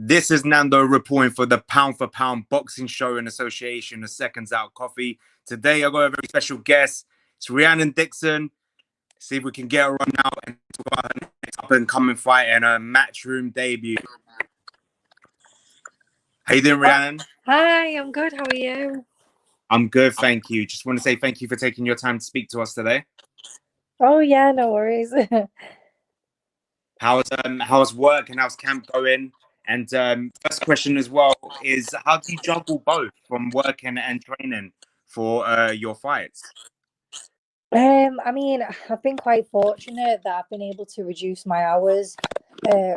This is Nando reporting for the Pound for Pound Boxing Show in association with Seconds Out Coffee. Today, I've got a very special guest. It's Rhiannon Dixon. See if we can get her on now and talk about her next up-and-coming fight and her Matchroom debut. How you doing, Rhiannon? Hi, I'm good. How are you? I'm good, thank you. Just want to say thank you for taking your time to speak to us today. Oh yeah, no worries. How's work and how's camp going? And first question as well is, how do you juggle both from working and training for your fights? I mean, I've been quite fortunate that I've been able to reduce my hours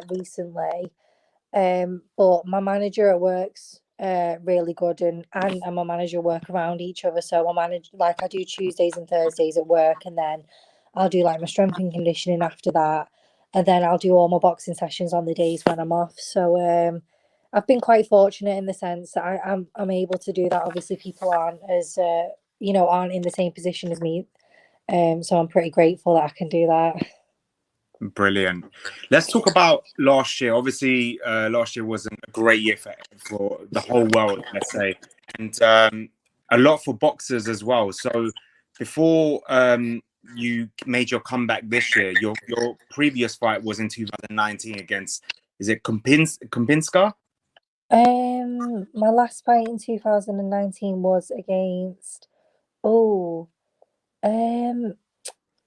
recently. But my manager at work's really good, and my manager work around each other. So I do Tuesdays and Thursdays at work, and then I'll do like my strength and conditioning after that, and then I'll do all my boxing sessions on the days when I'm off. So I've been quite fortunate in the sense that I'm able to do that. Obviously, people aren't as aren't in the same position as me. So I'm pretty grateful that I can do that. Brilliant. Let's talk about last year. Obviously, last year wasn't a great year for the whole world, let's say, and a lot for boxers as well. So before you made your comeback this year, your previous fight was in 2019 against, is it Kompinska? My last fight in 2019 was against I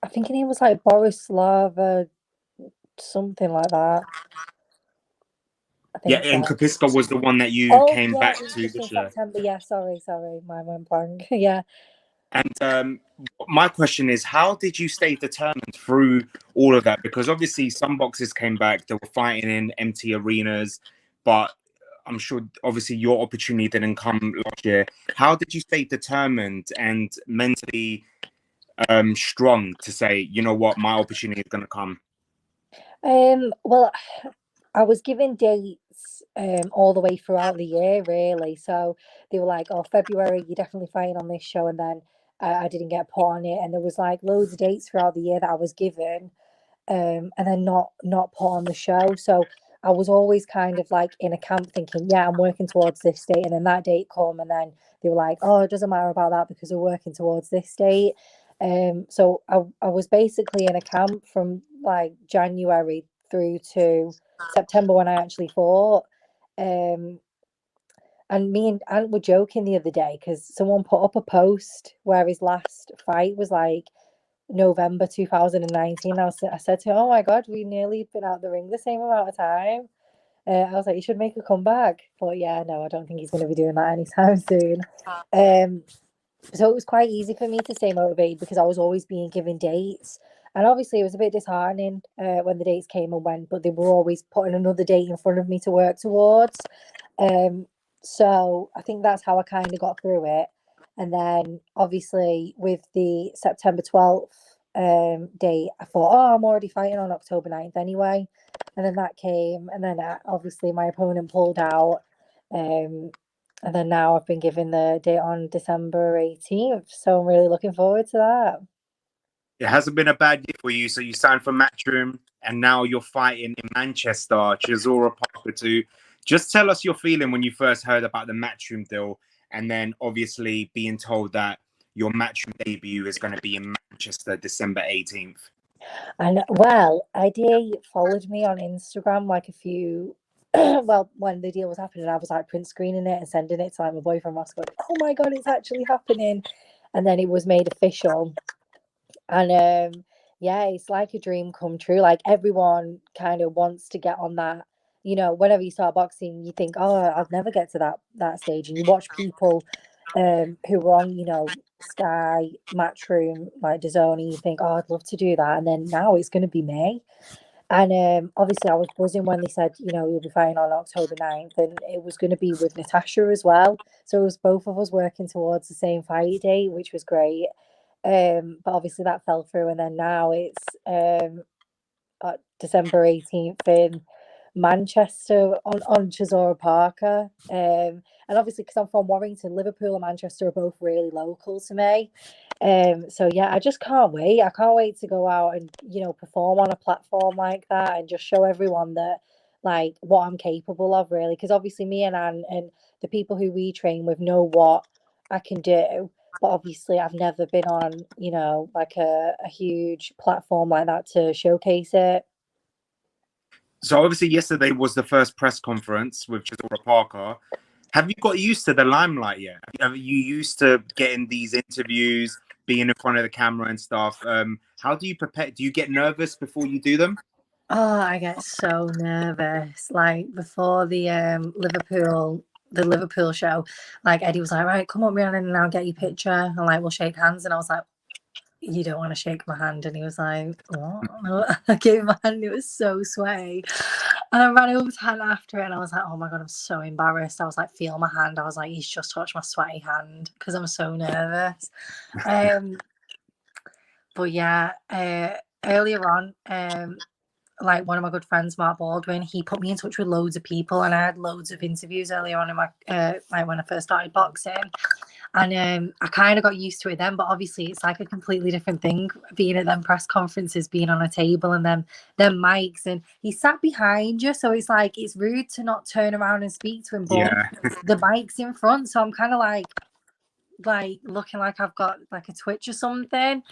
think his name was like Borislava, something like that. I Yeah, think and so. Kompinska was the one that you came Yeah, back it was to just this in year. September. Yeah, sorry, mine went blank. Yeah. And my question is, how did you stay determined through all of that? Because obviously some boxers came back, they were fighting in empty arenas, but I'm sure obviously your opportunity didn't come last year. How did you stay determined and mentally strong to say, you know what, my opportunity is going to come? Well, I was given dates all the way throughout the year, really. So they were like, "Oh, February, you're definitely fighting on this show," and then I didn't get put on it. And there was like loads of dates throughout the year that I was given, and then not put on the show. So I was always kind of like in a camp thinking, "Yeah, I'm working towards this date," and then that date come, and then they were like, "Oh, it doesn't matter about that because we're working towards this date." So I was basically in a camp from like January through to September when I actually fought. Um, and me and Ant were joking the other day because someone put up a post where his last fight was like November 2019. I said to him, "Oh my God, we nearly been out the ring the same amount of time." I was like, "You should make a comeback." But yeah, no, I don't think he's going to be doing that anytime soon. Um, so it was quite easy for me to stay motivated because I was always being given dates. And obviously, it was a bit disheartening when the dates came and went, but they were always putting another date in front of me to work towards. Um, so I think that's how I kind of got through it. And then obviously, with the September 12th date, I thought, "Oh, I'm already fighting on October 9th anyway." And then that came, and then obviously, my opponent pulled out. Um, and then now I've been given the date on December 18th. So I'm really looking forward to that. It hasn't been a bad year for you. So you signed for Matchroom and now you're fighting in Manchester, Chisora Parker 2. Just tell us your feeling when you first heard about the Matchroom deal, and then obviously being told that your Matchroom debut is going to be in Manchester December 18th. And well, Eddie followed me on Instagram like a few well, when the deal was happening, I was like print screening it and sending it to like my boyfriend Ross going, "Oh my God, it's actually happening." And then it was made official. And yeah, it's like a dream come true. Like everyone kind of wants to get on that. You know, whenever you start boxing, you think, "Oh, I'll never get to that stage." And you watch people who were on, Sky, Matchroom, like DAZN, and you think, "Oh, I'd love to do that." And then now it's going to be May. And obviously, I was buzzing when they said, you'll be fighting on October 9th, and it was going to be with Natasha as well. So it was both of us working towards the same fight date, which was great. But obviously that fell through, and then now it's December 18th in Manchester on Chisora Parker. And obviously, because I'm from Warrington, Liverpool and Manchester are both really local to me. So yeah, I just can't wait. I can't wait to go out and perform on a platform like that and just show everyone that like what I'm capable of, really. Because obviously me and Anne and the people who we train with know what I can do. But obviously I've never been on, you know, like a huge platform like that to showcase it. So obviously yesterday was the first press conference with Chisora Parker. Have you got used to the limelight yet? Are you used to getting these interviews, being in front of the camera and stuff? How do you prepare? Do you get nervous before you do them? Oh, I get so nervous. Like before the Liverpool show, like Eddie was like, right, come on, Rhiannon, and I'll get your picture, and like we'll shake hands. And I was like, you don't want to shake my hand. And he was like, what? No. I gave him my hand, it was so sweaty. And I ran over to Hannah after it, and I was like, oh my God, I'm so embarrassed. I was like, feel my hand. I was like, he's just touched my sweaty hand because I'm so nervous. But yeah, earlier on, like one of my good friends, Mark Baldwin, he put me in touch with loads of people, and I had loads of interviews earlier on in my like when I first started boxing, and I kind of got used to it then. But obviously, it's like a completely different thing being at them press conferences, being on a table, and them mics, and he sat behind you, so it's like it's rude to not turn around and speak to him, but Yeah. the mic's in front, so I'm kind of like looking like I've got like a twitch or something.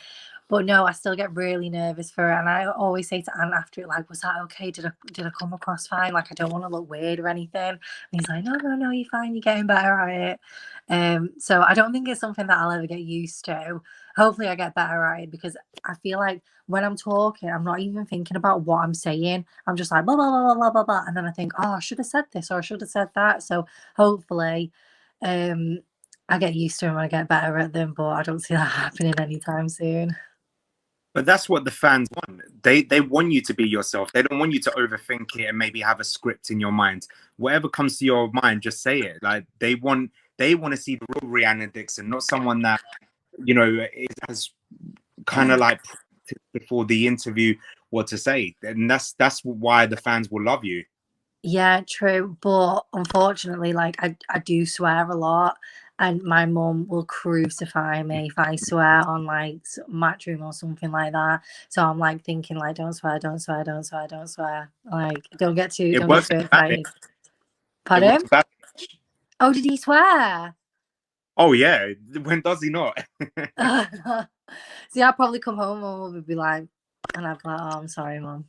But no, I still get really nervous for it. And I always say to Ant after it, like, was that okay? Did I come across fine? Like, I don't want to look weird or anything. And he's like, no, you're fine. You're getting better at it. So I don't think it's something that I'll ever get used to. Hopefully I get better at it, because I feel like when I'm talking, I'm not even thinking about what I'm saying. I'm just like, blah, blah, blah, blah, blah, blah. And then I think, oh, I should have said this or I should have said that. So hopefully I get used to them and I get better at them, but I don't see that happening anytime soon. But that's what the fans want. They want you to be yourself. They don't want you to overthink it and maybe have a script in your mind. Whatever comes to your mind, just say it. Like they want to see the real Rhiannon Dixon, not someone that, you know, has kind of like before the interview what to say. And that's why the fans will love you. Yeah, true. But unfortunately, like I do swear a lot, and my mum will crucify me if I swear on like Matchroom or something like that. So I'm like thinking like, don't swear, don't swear, don't swear, don't swear. Like don't get too excited. Pardon? Oh, did he swear? Oh yeah. When does he not? See, I'll probably come home and we'll be like, and I'll be like, oh, I'm sorry, mum.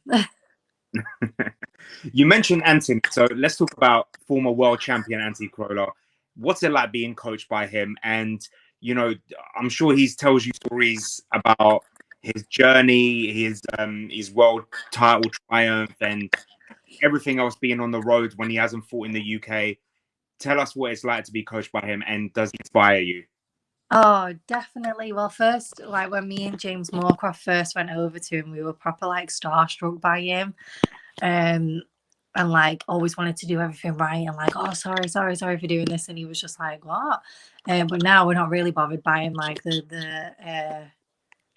You mentioned Anthony, so let's talk about former world champion Anthony Crolla. What's it like being coached by him? And you know, I'm sure he tells you stories about his journey, his world title triumph, and everything else being on the road when he hasn't fought in the UK. Tell us what it's like to be coached by him, and does he inspire you? Oh, definitely. Well, first, like when me and James Moorcroft first went over to him, we were proper like starstruck by him. And like always wanted to do everything right, and like, oh, sorry for doing this. And he was just like, what? But now we're not really bothered by him. Like the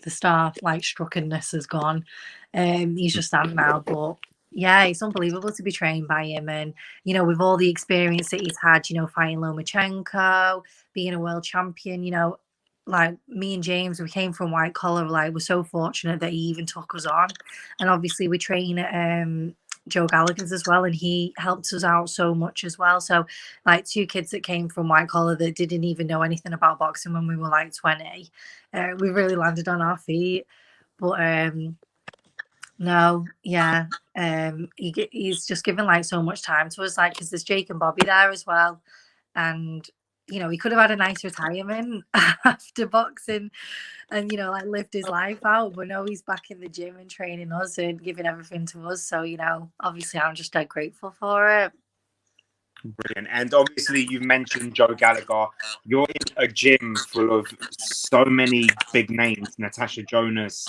star like struckenness has gone. He's just that now. But yeah, it's unbelievable to be trained by him, and you know, with all the experience that he's had, you know, fighting Lomachenko, being a world champion, you know, like me and James, we came from white collar. Like we're so fortunate that he even took us on, and obviously we train at Joe Gallagher's as well, and he helped us out so much as well. So like two kids that came from white collar that didn't even know anything about boxing when we were like 20, we really landed on our feet. But no, yeah, he's just given like so much time to us, like because there's Jake and Bobby there as well, and you know, he could have had a nice retirement after boxing and, you know, like lived his life out. But no, he's back in the gym and training us and giving everything to us. So, you know, obviously I'm just dead grateful for it. Brilliant. And obviously you've mentioned Joe Gallagher. You're in a gym full of so many big names, Natasha Jonas,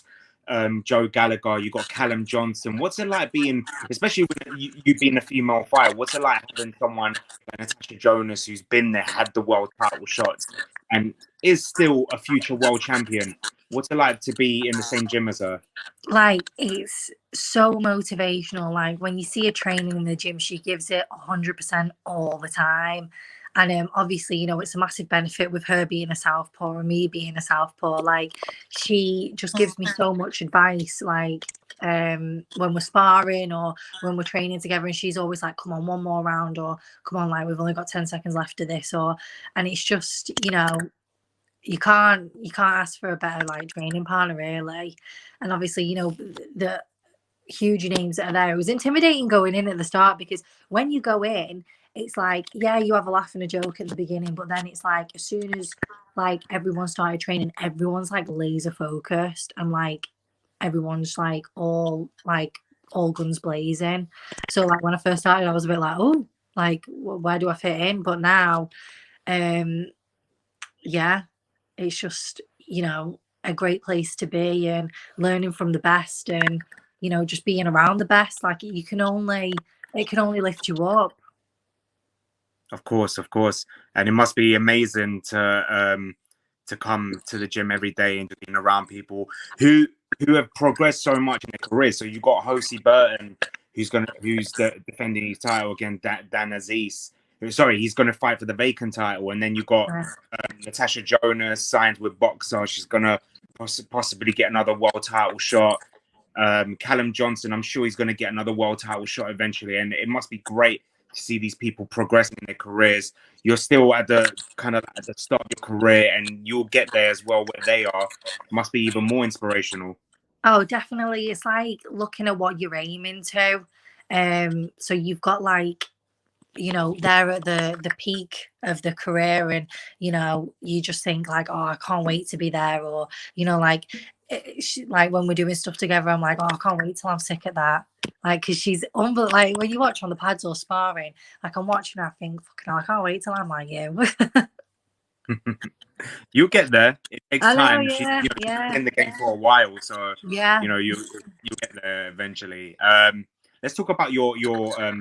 Joe Gallagher, you got Callum Johnson. What's it like being, especially with you being a female fighter, what's it like having someone like Natasha Jonas who's been there, had the world title shots, and is still a future world champion? What's it like to be in the same gym as her? Like, it's so motivational. Like, when you see her training in the gym, she gives it 100% all the time. And obviously, it's a massive benefit with her being a southpaw and me being a southpaw. Like, she just gives me so much advice, like when we're sparring or when we're training together, and she's always like, come on, one more round, or come on, like, we've only got 10 seconds left of this, and it's just, you can't ask for a better, like, training partner, really. And obviously, the huge names that are there. It was intimidating going in at the start, because when you go in, it's like, yeah, you have a laugh and a joke at the beginning, but then it's like, as soon as, like, everyone started training, everyone's like laser focused, and like everyone's like all guns blazing. So like when I first started, I was a bit like, oh, like, where do I fit in? But now, yeah, it's just, a great place to be, and learning from the best, and just being around the best. Like, it can only lift you up. Of course, and it must be amazing to come to the gym every day and being around people who have progressed so much in their career. So you got Hosey Burton, who's defending his title against Dan Aziz. Sorry, he's going to fight for the vacant title, and then you got Natasha Jonas signed with Boxer. She's going to possibly get another world title shot. Callum Johnson, I'm sure he's going to get another world title shot eventually, and it must be great to see these people progressing in their careers. You're still at the start of your career, and you'll get there as well where they are. It must be even more inspirational. Oh, definitely. It's like looking at what you're aiming to. So you've got, like, they're at the peak of the career, and you just think like, oh, I can't wait to be there, or like, like when we're doing stuff together, I'm like, oh, I can't wait till I'm sick at that, like, because she's unbelievable. Like, when you watch on the pads or sparring, like, I'm watching her, I think, fucking hell, I can't wait till I'm like you. You'll get there. It takes time. Yeah, She's yeah, in the game for a while, so yeah. you get there eventually. Let's talk about your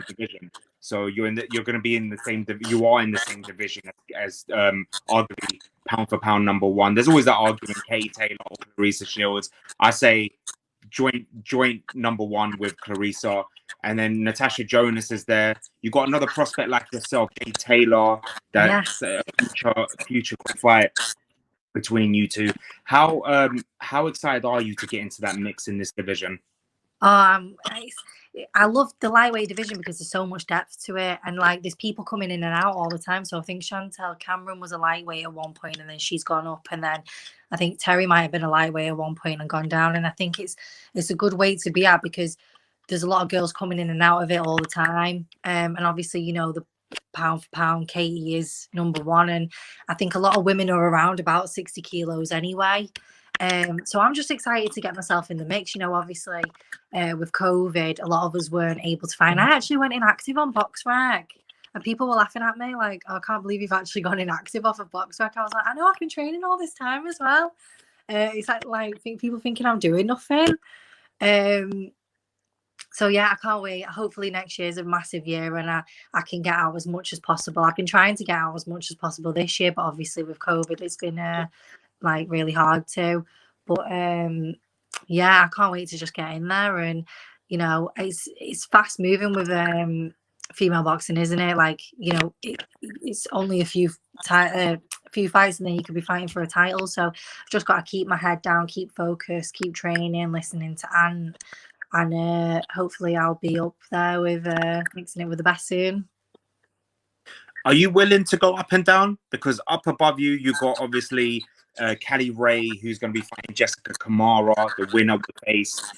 division. So you're going to be in the same. You are in the same division as arguably pound for pound number one. There's always that argument: Katie Taylor or Theresa Shields. I say joint number one with Clarissa, and then Natasha Jonas is there. You got another prospect like yourself, Katie Taylor. That's a future fight between you two. How excited are you to get into that mix in this division? I love the lightweight division because there's so much depth to it, and like, there's people coming in and out all the time. So I think Chantel Cameron was a lightweight at one point, and then she's gone up, and then I think Terry might have been a lightweight at one point and gone down. And I think it's a good weight to be at, because there's a lot of girls coming in and out of it all the time. And obviously, the pound for pound, Katie is number one, and I think a lot of women are around about 60 kilos anyway. So I'm just excited to get myself in the mix. Obviously, with COVID, a lot of us weren't able to find. I actually went inactive on BoxRec, and people were laughing at me like, oh, I can't believe you've actually gone inactive off of BoxRec. I was like, I know, I've been training all this time as well. It's like people thinking I'm doing nothing. So yeah, I can't wait. Hopefully next year is a massive year, and I can get out as much as possible. I've been trying to get out as much as possible this year, but obviously with COVID, it's been like really hard to. But yeah, I can't wait to just get in there. And it's fast moving with female boxing, isn't it? Like, it's only a few fights, and then you could be fighting for a title. So I've just got to keep my head down, keep focused, keep training, listening to Ant, and hopefully I'll be up there with mixing it with the best soon. Are you willing to go up and down? Because up above you, you got obviously Callie Ray, who's going to be fighting Jessica Kamara, the winner will face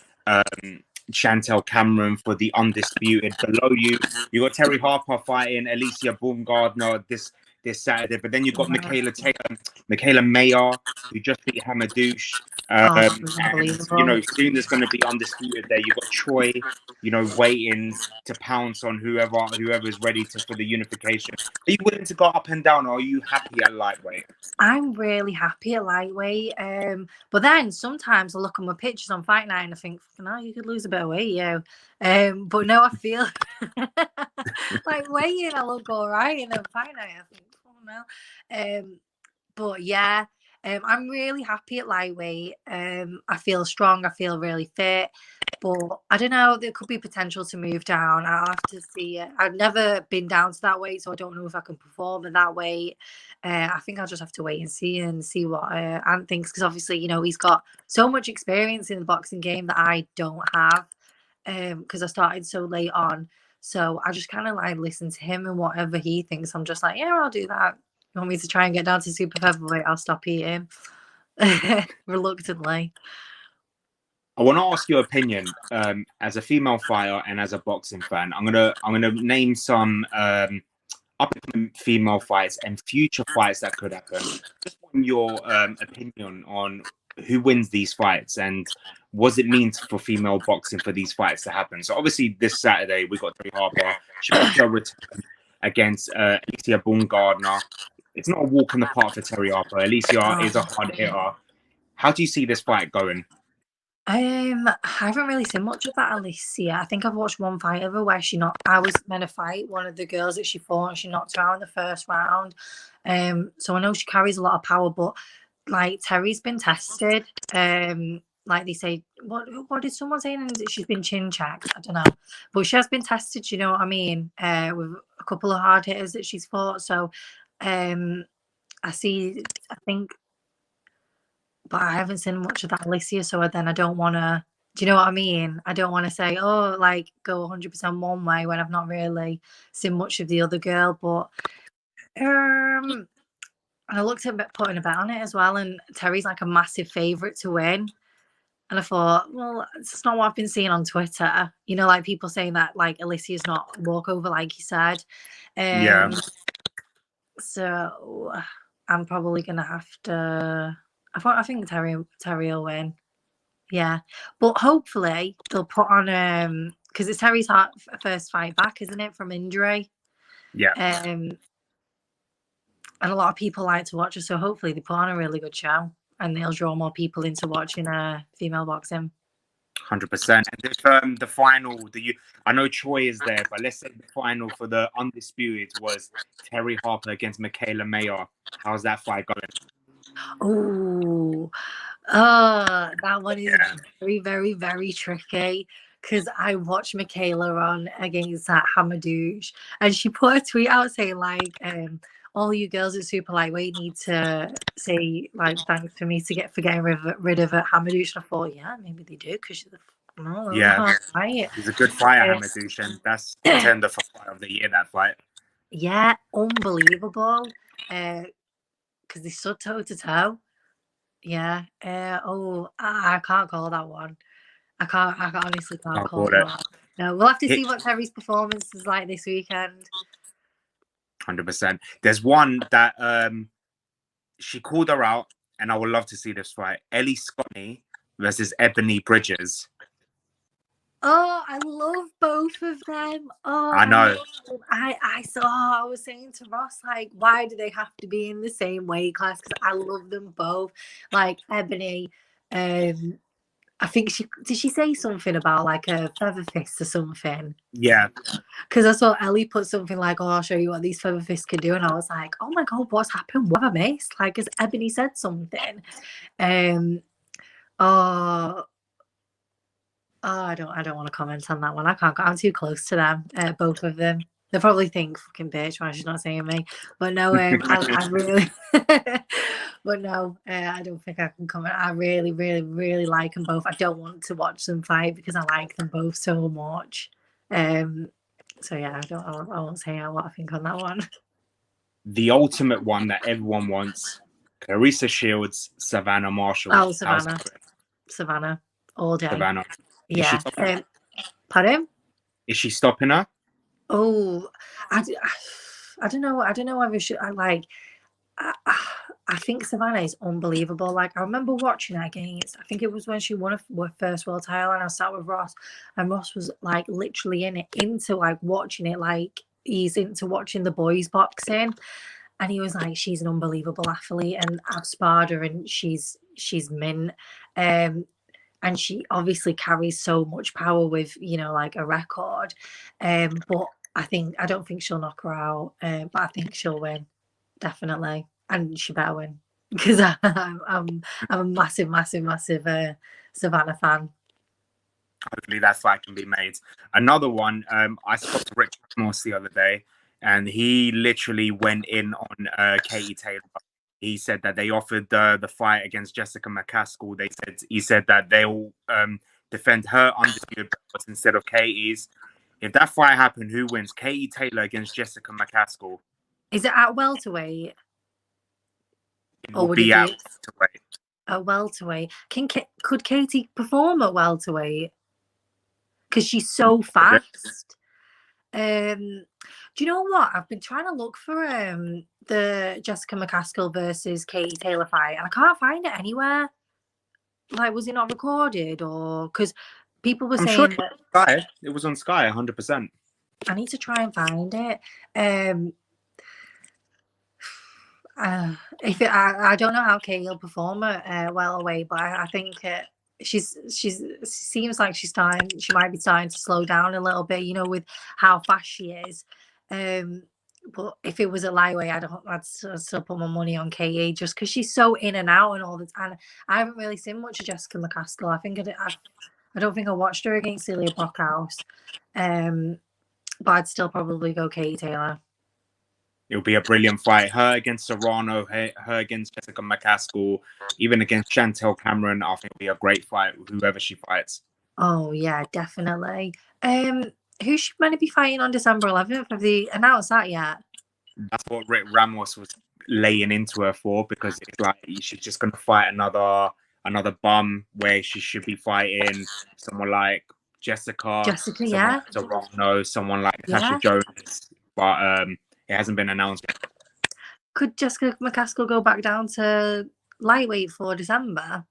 Chantel Cameron for the undisputed. Below you, you got Terry Harper fighting Alicia Baumgardner this Saturday. But then you got Michaela Mayer, who just beat Hamadouche. And soon there's going to be undisputed there. You got Troy, waiting to pounce on whoever's ready for the unification. Are you willing to go up and down, or are you happy at lightweight? I'm really happy at lightweight. But then sometimes I look at my pictures on Fight Night and I think, no, you could lose a bit of weight, you. But no, I feel like weighing, I look all right, and then Fight Night, I think, oh no. But yeah, I'm really happy at lightweight. I feel strong. I feel really fit. But I don't know, there could be potential to move down. I'll have to see it. I've never been down to that weight, so I don't know if I can perform at that weight. I think I'll just have to wait and see what Ant thinks, because obviously, he's got so much experience in the boxing game that I don't have, because I started so late on. So I just kind of like listen to him, and whatever he thinks, I'm just like, yeah, I'll do that. You want me to try and get down to super featherweight? I'll stop eating reluctantly. I want to ask your opinion as a female fighter and as a boxing fan. I'm gonna name some up female fights and future fights that could happen. Just want your opinion on who wins these fights and what does it mean for female boxing for these fights to happen. So obviously this Saturday we got Terry Harper. She got her return against Alicia Baumgardner. It's not a walk in the park for Terry Harper. Alicia is a hard hitter. How do you see this fight going? I haven't really seen much of that Alicia. I think I've watched one fight of her where I was meant to fight one of the girls that she fought, and she knocked her out in the first round. So I know she carries a lot of power, but like Terry's been tested. Like they say, what did someone say? She's been chin checked. I don't know, but she has been tested. You know what I mean? With a couple of hard hitters that she's fought. So, I think. But I haven't seen much of that Alicia, so then I don't want to. Do you know what I mean? I don't want to say, oh, like go 100% one way when I've not really seen much of the other girl. But I looked at putting a bet on it as well, and Terry's like a massive favourite to win. And I thought, well, it's not what I've been seeing on Twitter. Like people saying that like Alicia's not a walkover, like you said. Yeah. So I'm probably gonna have to. I think Terry will win. Yeah, but hopefully they'll put on because it's Terry's first fight back, isn't it, from injury? Yeah. And a lot of people like to watch her, so hopefully they put on a really good show and they'll draw more people into watching female boxing. 100%. And if the final, I know Troy is there, but let's say the final for the undisputed was Terry Harper against Michaela Mayer. How's that fight going? Oh, that one is very, very, very tricky, because I watched Michaela on against that Hamadouche, and she put a tweet out saying like, all you girls at super lightweight need to say like thanks for me for getting rid of Hamadouche. And I thought, yeah, maybe they do, because she's he's a good fighter, Hamadouche, and that's contender for fight of the year, that fight. Yeah, unbelievable. Because they stood toe to toe. Yeah. I can't call that one. I honestly can't call that one. No, we'll have to see what Terry's performance is like this weekend. 100%. There's one that she called her out, and I would love to see this fight. Ellie Scotty versus Ebony Bridges. Oh, I love both of them. Oh, I know. I was saying to Ross, like, why do they have to be in the same weight class? Because I love them both. Like Ebony, I think did she say something about like a feather fist or something? Yeah. Because I saw Ellie put something like, "Oh, I'll show you what these feather fists can do," and I was like, "Oh my god, what's happened? What have I missed?" Like, has Ebony said something? I don't want to comment on that one. I can't. I'm too close to them. Both of them. They probably think fucking bitch why she's not saying me. But no, I really. But no, I don't think I can comment. I really, really, really like them both. I don't want to watch them fight because I like them both so much. So yeah, I won't say what I think on that one. The ultimate one that everyone wants: Clarissa Shields, Savannah Marshall. Oh, Savannah, all day. Savannah. Yeah. Pardon? Is she stopping her? Oh, I don't know. I don't know whether she. I think Savannah is unbelievable. Like, I remember watching her against, I think it was when she won her first world title, and I sat with Ross, and Ross was like literally into like watching it, like he's into watching the boys boxing, and he was like, she's an unbelievable athlete, and I've sparred her, and she's mint. And she obviously carries so much power with, like a record. But I don't think she'll knock her out. But I think she'll win, definitely, and she better win, because I'm a massive, massive, massive Savannah fan. hopefully that fight can be made. Another one, I spoke to Rick Moss the other day, and he literally went in on Katie Taylor. He said that they offered the fight against Jessica McCaskill. He said that they'll defend her undisputed belts instead of Katie's. If that fight happened, who wins? Katie Taylor against Jessica McCaskill. Is it at welterweight? It Or will would be it at be welterweight. at welterweight? Could Katie perform at welterweight? Because she's so fast. Do you know what? I've been trying to look for the Jessica McCaskill versus Katie Taylor fight, and I can't find it anywhere. Like, was it not recorded, or because people were I'm saying sure that it was on Sky, 100%. I need to try and find it. I don't know how Katie will perform at welterweight, but I think she seems like she might be starting to slow down a little bit, you know, with how fast she is. But if it was a lightweight, I'd still put my money on Katie just because she's so in and out and all the time. I haven't really seen much of Jessica McCaskill. I don't think I watched her against Celia Brockhouse. But I'd still probably go Katie Taylor. It'll be a brilliant fight. Her against Serrano, her against Jessica McCaskill, even against Chantel Cameron. I think it'll be a great fight, whoever she fights. Oh yeah, definitely. Who's she meant to be fighting on December 11th? Have they announced that yet? That's what Rick Ramos was laying into her for, because it's like she's just going to fight another bum where she should be fighting someone like Jessica, Yeah. like Serrano, someone like Natasha Jonas, but it hasn't been announced yet. Could Jessica McCaskill go back down to lightweight for December?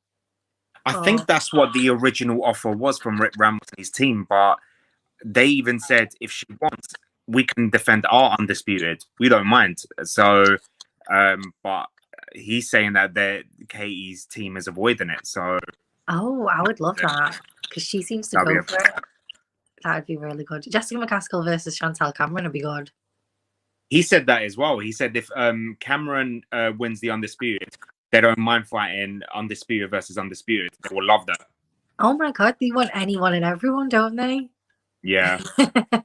I think that's what the original offer was from Rick Ramos and his team, but they even said if she wants, we can defend our undisputed. We don't mind. So, but he's saying that Katie's team is avoiding it. So, I would love that because she seems to go for it. That would be really good. Jessica McCaskill versus Chantel Cameron would be good. He said that as well. He said if Cameron wins the undisputed, they don't mind fighting undisputed versus undisputed. They will love that. Oh my God, they want anyone and everyone, don't they? Yeah.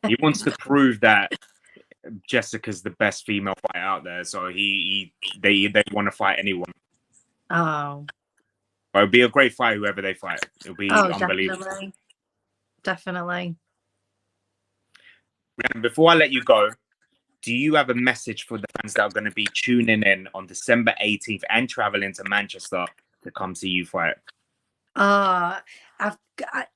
He wants to prove that Jessica's the best female fighter out there. So they want to fight anyone. Oh. But it'll be a great fight, whoever they fight. It'll be unbelievable. Definitely. Before I let you go, do you have a message for the fans that are going to be tuning in on December 18th and traveling to Manchester to come see you fight?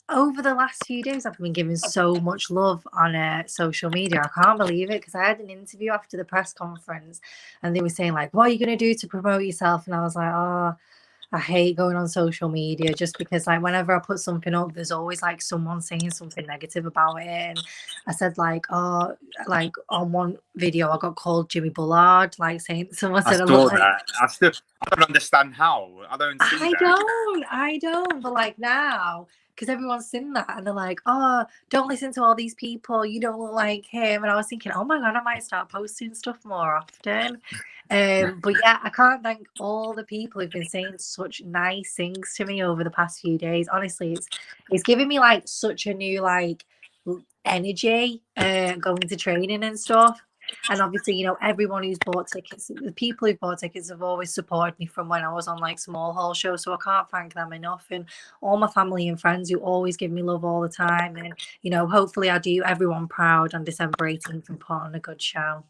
Over the last few days, I've been given so much love on social media. I can't believe it, because I had an interview after the press conference and they were saying like, what are you going to do to promote yourself? And I was like, I hate going on social media just because like whenever I put something up, there's always like someone saying something negative about it. And I said like on one video I got called Jimmy Bullard, like saying someone said I saw that. I don't understand how. I don't see that. I don't. But like now, because everyone's seen that and they're like, oh, don't listen to all these people. You don't look like him. And I was thinking, oh my God, I might start posting stuff more often. But yeah, I can't thank all the people who've been saying such nice things to me over the past few days. Honestly, it's giving me like such a new like energy going to training and stuff. And obviously, you know, everyone who's bought tickets, the people who've bought tickets have always supported me from when I was on like small hall shows. So I can't thank them enough. And all my family and friends who always give me love all the time. And, you know, hopefully I do everyone proud on December 18th and put on a good show.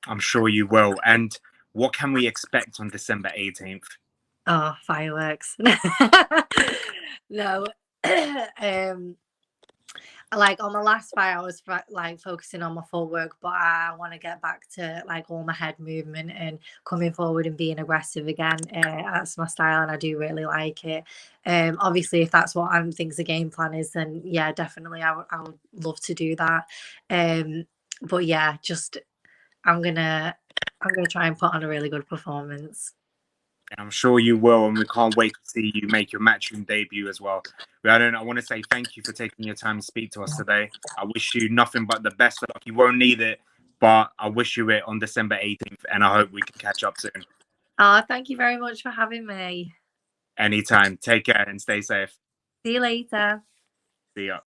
I'm sure you will. And what can we expect on December 18th? Oh, fireworks. No. Like on my last fight, I was like focusing on my footwork, but I want to get back to like all my head movement and coming forward and being aggressive again. That's my style, and I do really like it. Obviously, if that's what I think the game plan is, then yeah, definitely, I would love to do that. But yeah, just I'm gonna try and put on a really good performance. I'm sure you will, and we can't wait to see you make your Matchroom debut as well. Rhiannon, I want to say thank you for taking your time to speak to us today. I wish you nothing but the best of luck. You won't need it, but I wish you it on December 18th, and I hope we can catch up soon. Thank you very much for having me. Anytime. Take care and stay safe. See you later. See ya.